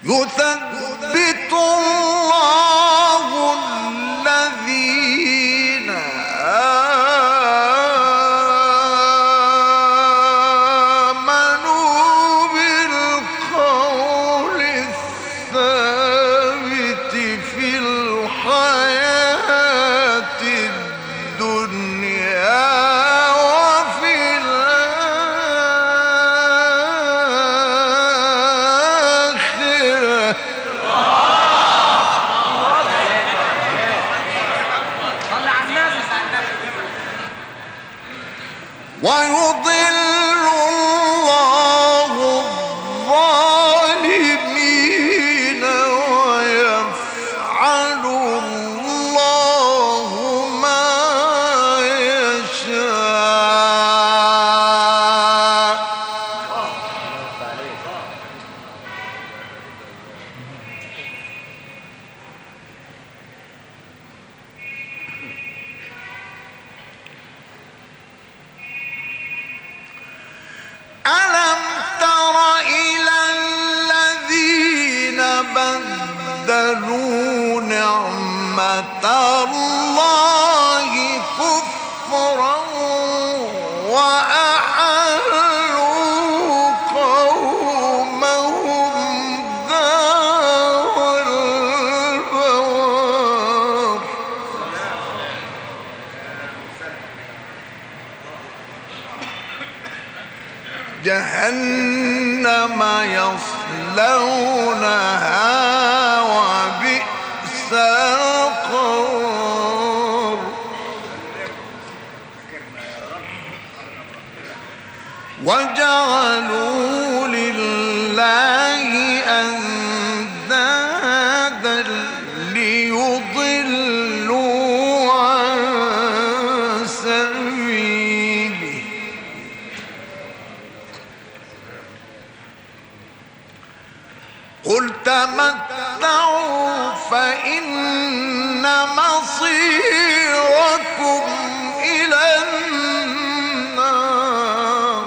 يثبت الله الذين آمنوا بالقول الثابت في الحياة الدنيا وفي الآخرة. ويضل الله الظالمين ويفعل الله ما يشاء. ألم تر إلى الذين بدلوا نعمة الله كفرا وأحلوا قومهم دار البوار. جهنم يصلونها وبئس القرار. وجعلوا لله أندادا ليضلوا عن سبيله. قل تمتعوا فإن مصيركم إلى النار.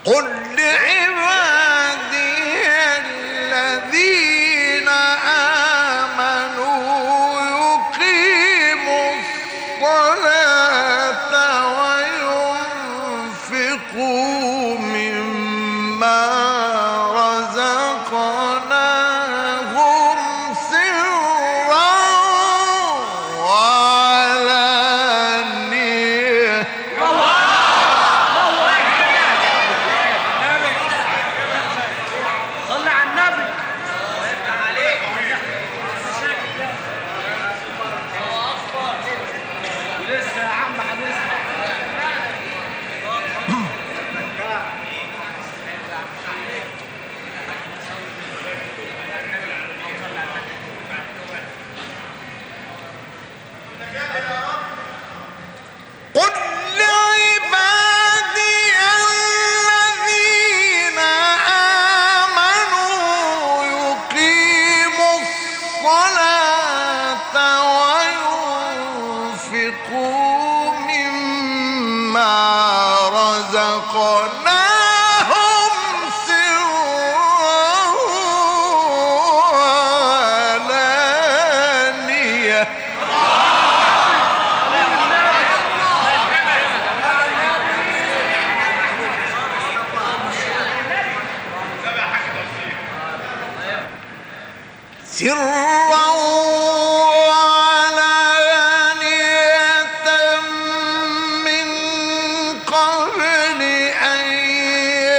قل لعبادي الذين آمنوا يقيموا الصلاة وينفقوا مما رزقناهم سرا وعلانية. صل على النبي. لسه يا عم هنسمع. قل لعبادي الذين آمنوا يقيموا الصلاة وينفقوا مما رزقناهم سرا وعلانية. سرا وعلانية من قبل أن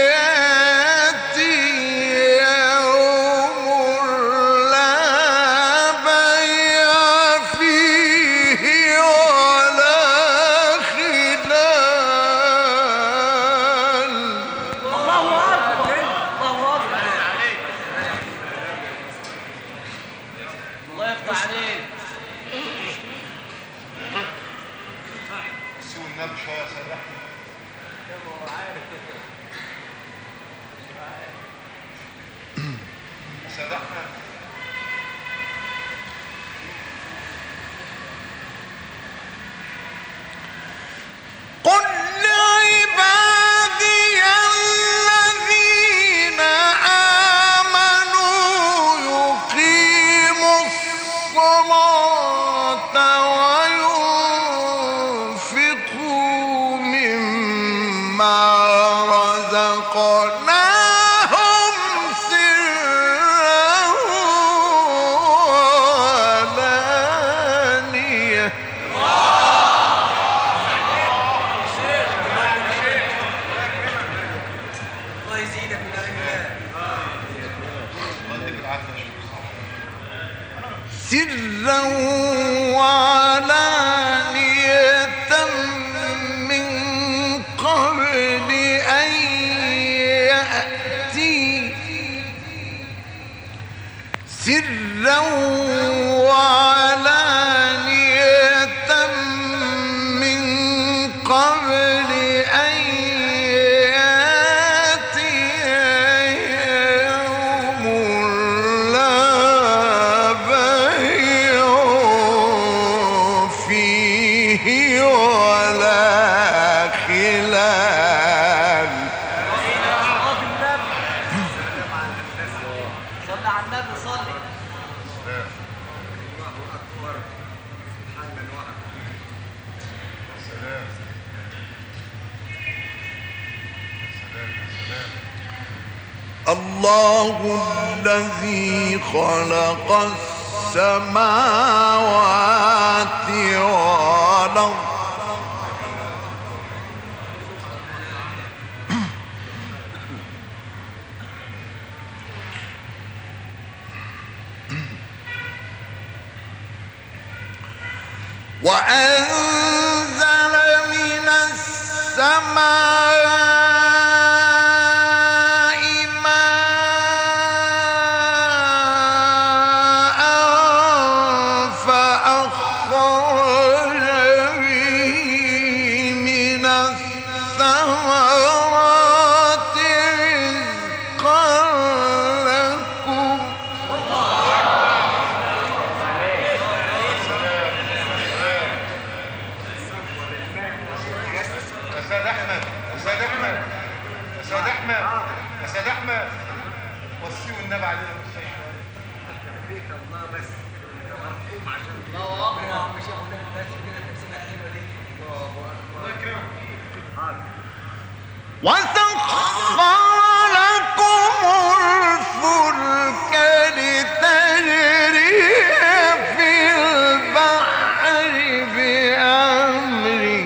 يأتي يوم لا بيع فيه ولا خلال. الله أكبر. الله أكبر. الله يفتح عليك. سووا النبي شوية سرحنا. سرحنا. قل لعبادي الذين آمنوا سرا وعلانية من قبل أن يأتي سرا وعلانية من قبل أن يأتي يوم لا بيع فيه ولا خلال. صلي على النبي صلي. الله الذي خلق السماوات والأرض وأنزل من السماء وسخر لكم الفلك لتجري في البحر بأمره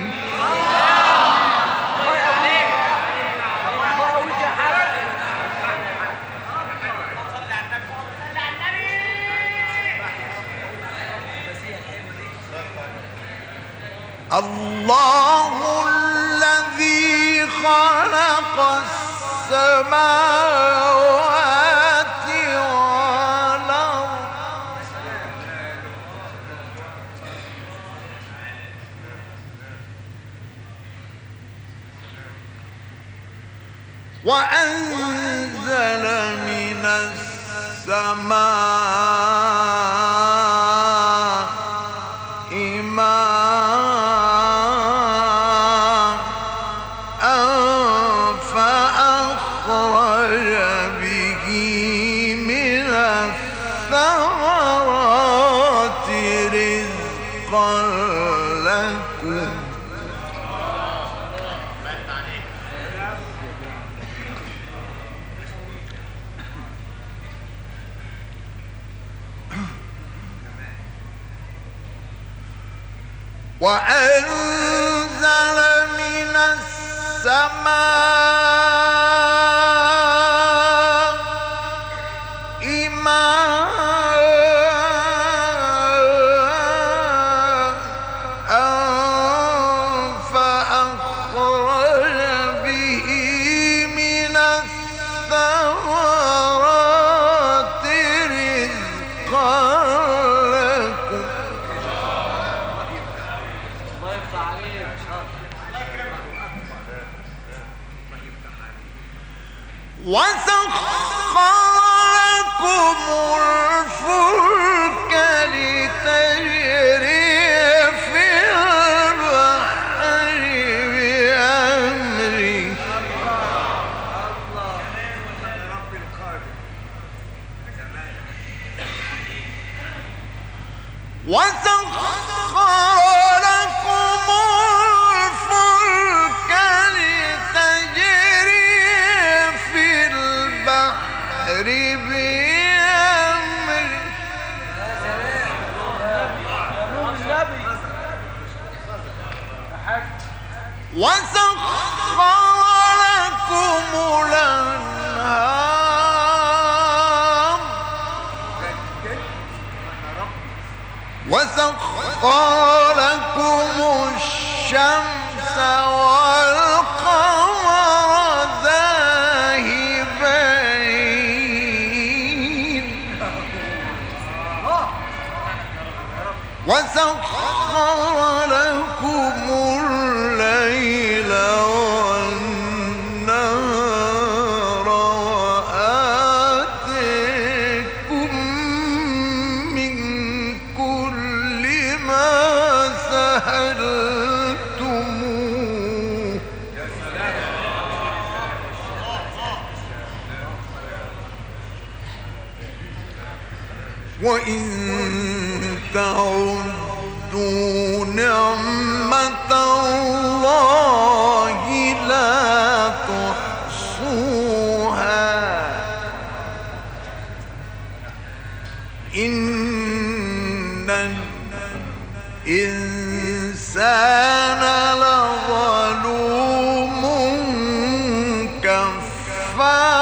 الله الذي خلق السماوات والأرض وأنزل من السماء ماء فأخرج به من الثمرات رزقا لكم وأنزل من السماء ماء فأخرج به من الثمرات رزقا لكم الله يفتح عليك. وسخر لكم الفلك لتجري في البحر بأمره وسخر لكم الفلك لتجري في البحر بأمره وسخر لكم الأنهار لكم الشمس والقمر داهبين وسخر لكم الليل والنهار وآتيكم من كل ما سألتموه وإن تعدوا نعمة الله لا تحصوها إن الإنسان لظلوم كفار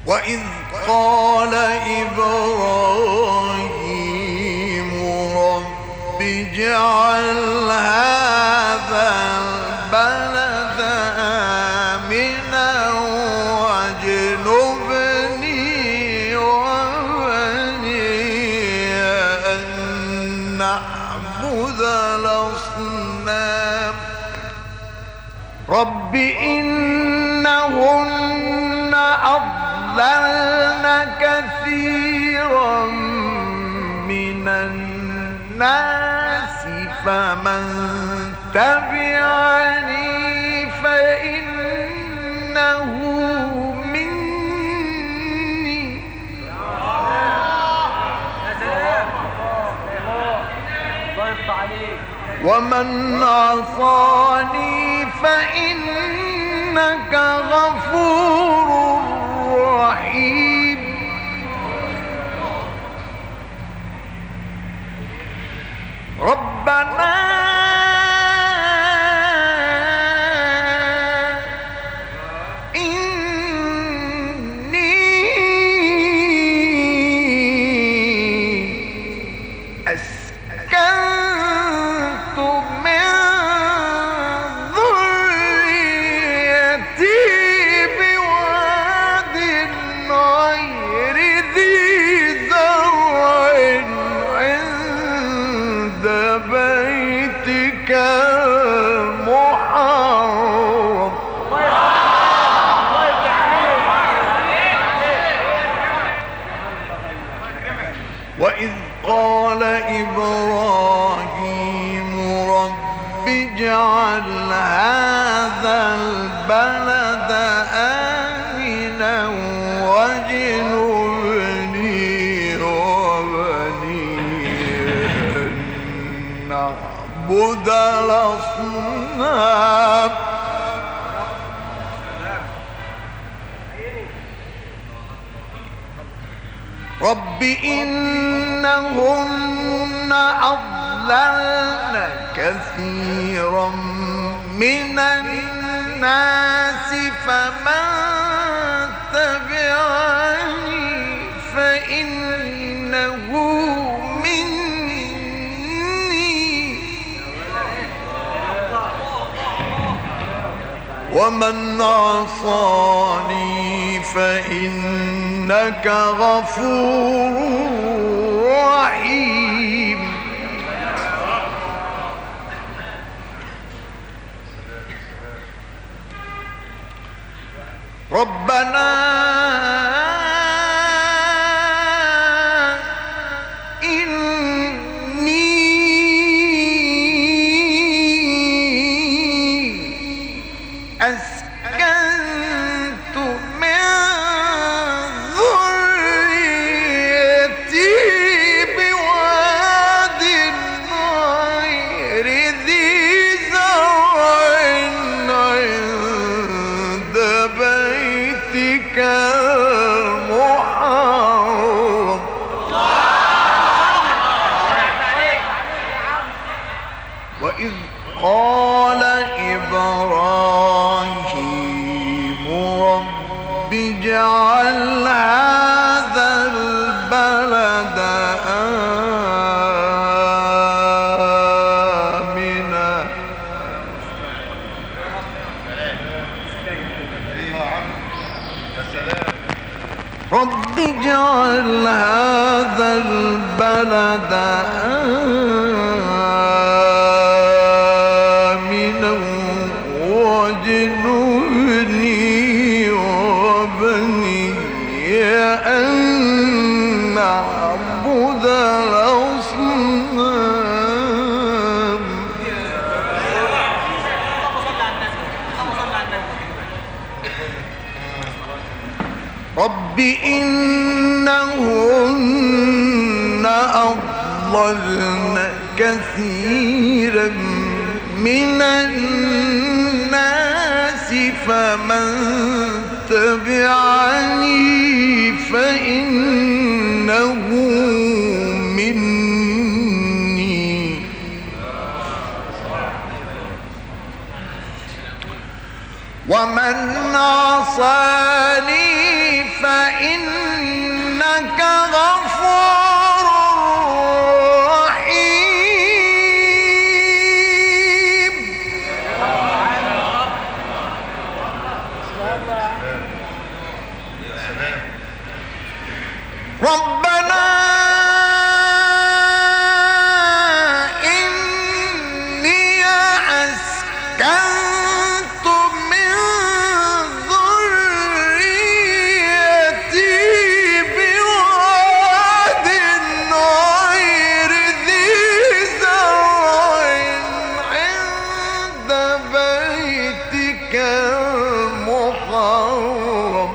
وإذ قال إبراهيم رب اجعل هذا البلد آمنا واجنبني وبني أن نعبد الأصنام رب إنهن أضللن كثيرا من الناس فمن تبعني فإنه مني ومن عصاني فإنك غفور رحيم ربنا إني أسكنت من ذريتي بواد غير ذي زرع عند بيتك المحرم وإذ قال إبراهيم رب اجعل هذا البلد آمنا واجنبني وبني أن نعبد الأصنام رب إنهن أضللن كثيرا من الناس فمن تبعني فإنه مني ومن عصاني فإنك غفور رحيم ربنا أسكنت من ذريتي آمنا رب اجعل هذا البلد آمنا واجنبني وبني أن نعبد الأصنام رب إنهن أضللن كثيرا من الناس فمن تبعني فإنه مني ومن عصاني فإنك غفور رحيم ربنا إني أسكنت من ذريتي بواد غير ذي زرع عند بيتك المحرم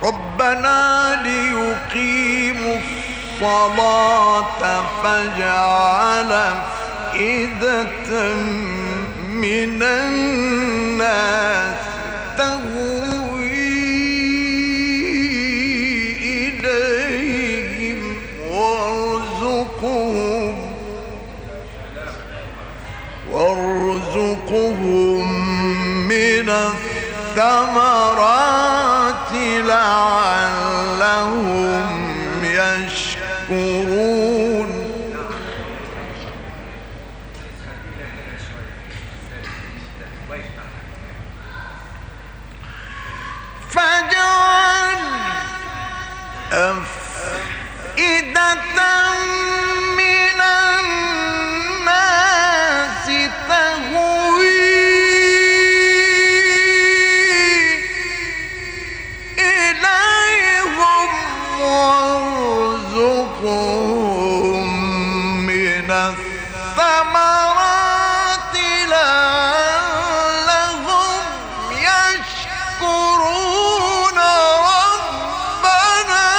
ربنا ليقيموا الصلاة فاجعل أفئدة من الناس تهوي إليهم وارزقهم من الثمرات لعلهم يشكرون فاجعل أفئدة من الناس تهوي إليهم وارزقهم من الثمرات لعلهم يشكرون ربنا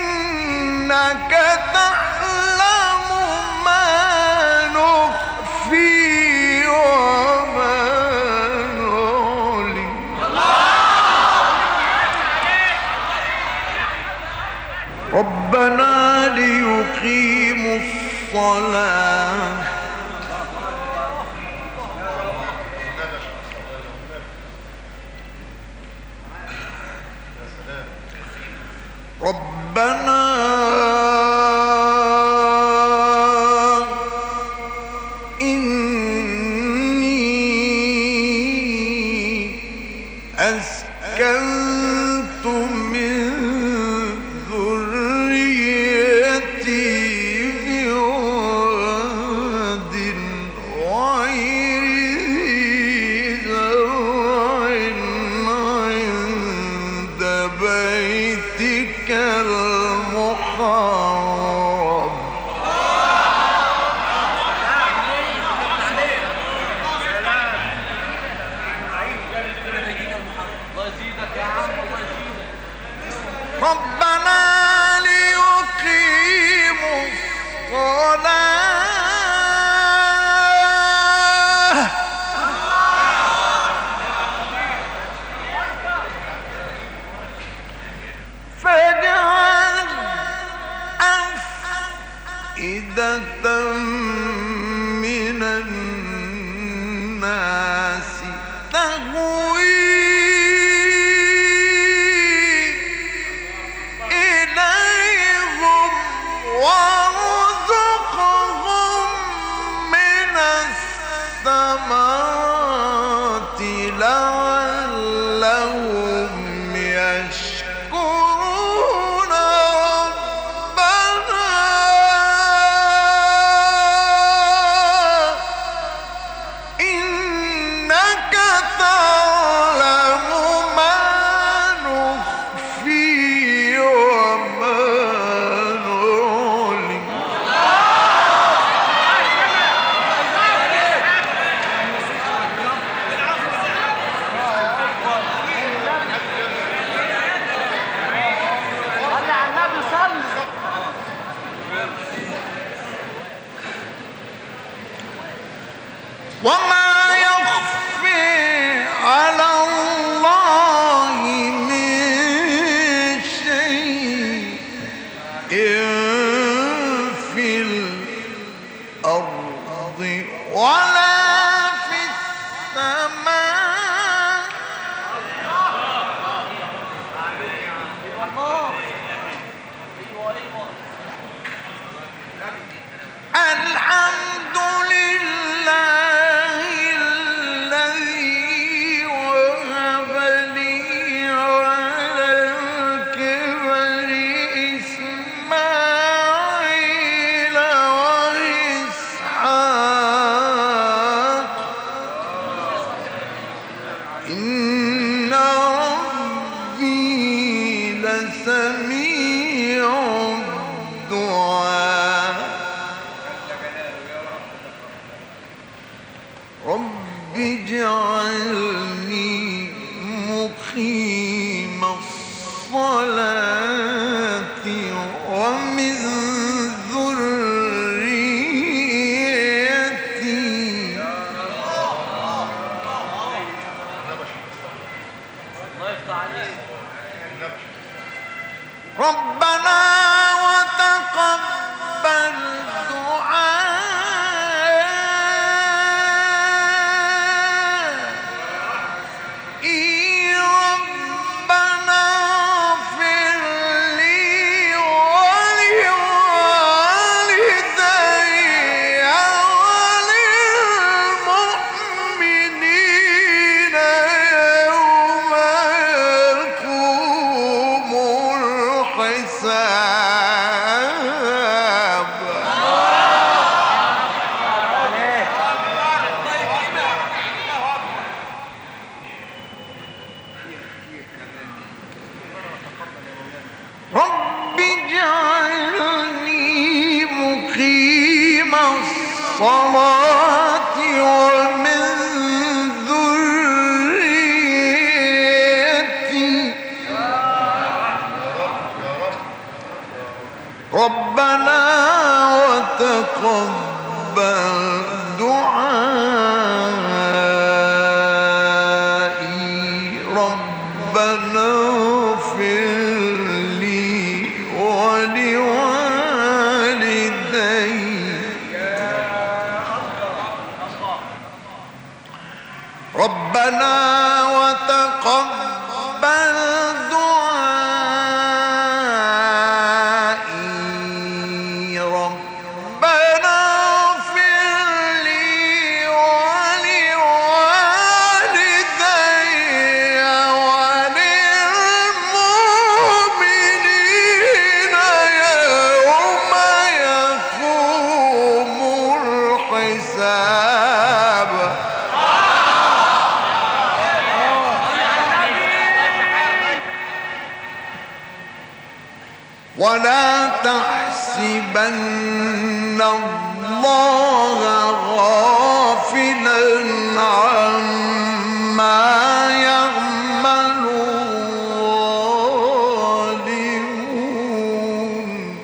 إنك تعلم ما نخفي وما نعلن ربنا ليقيموا الصلاة ربنا إني أسكنت من ذريتي بواد غير ذي زرع عند بيتك المحرم الله يزيدك يا عم. إن ربي لسميع الدعاء رب اجعلني مقيم الصلاة ومن ذريتي ربنا وتقبل دعائي ربنا اغفر لي ولوالدي وللمؤمنين يوم يقوم الحساب رب اجعلني مقيم الصلاة ومن ذريتي ربنا وتقبل دعائي ربنا اغفر لي ولوالدي ربنا وتقبل دعائي ربنا اغفر لي ولوالدي وللمؤمنين يوم يقوم الحساب ولا تحسبن الله غافلا عما يعمل الظالمون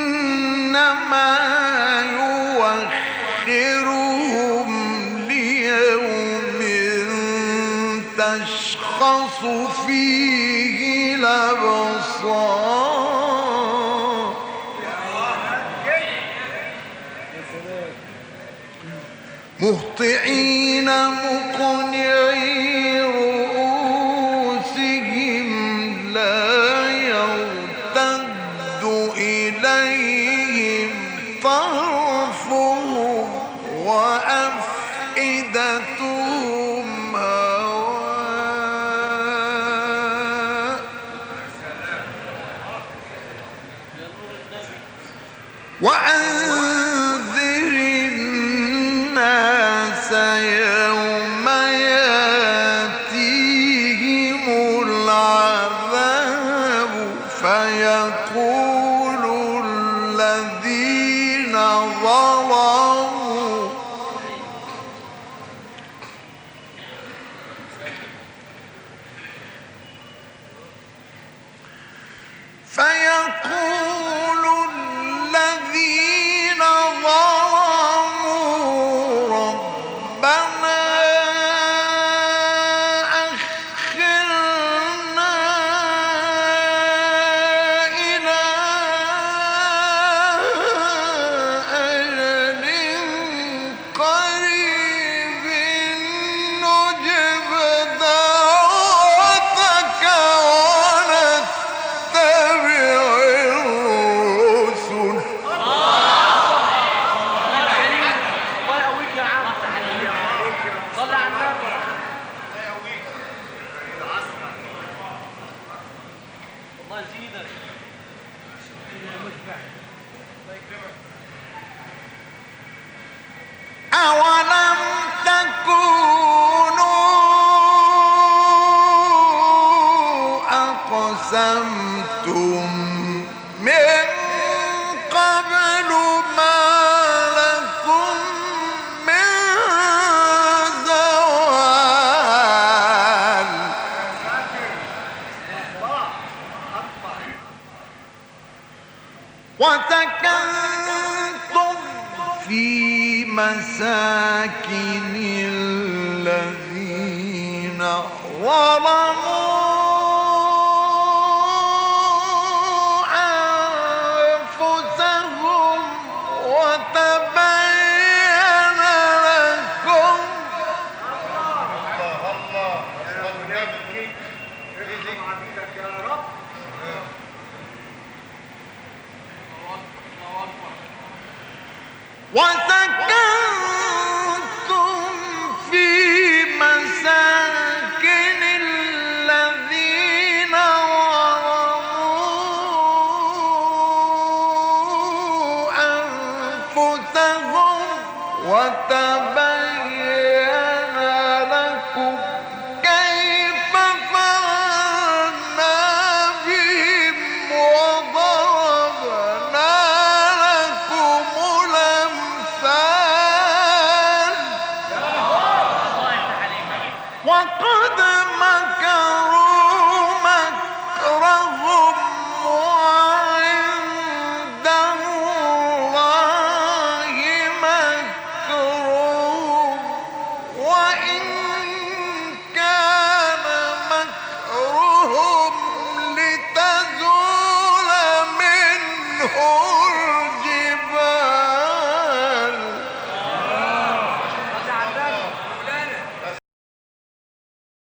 إنما يؤخرهم ليوم تشخص فيه الأبصار مهطعين مقنعي رؤوسهم لا يرتد إليهم طرفهم وأفئدتهم هواء وأنذر الناس يوم يأتيهم العذاب فيقول الذين ظلموا ربنا أخرنا إلى أجل قريب نجب دعوتك ونتبع الرسل أولم تكونوا أقسمتم من قبل ما لكم من زوال وسكنتم في مساكن الذين ظلموا أنفسهم وتبين لكم وسكنتم في مساكن الذين ظلموا أنفسهم وتبين لكم كيف فعلنا بهم وضربنا لكم الأمثال وقد مكروا مكرهم وعند الله مكرهم وإن كان مكرهم لتزول منه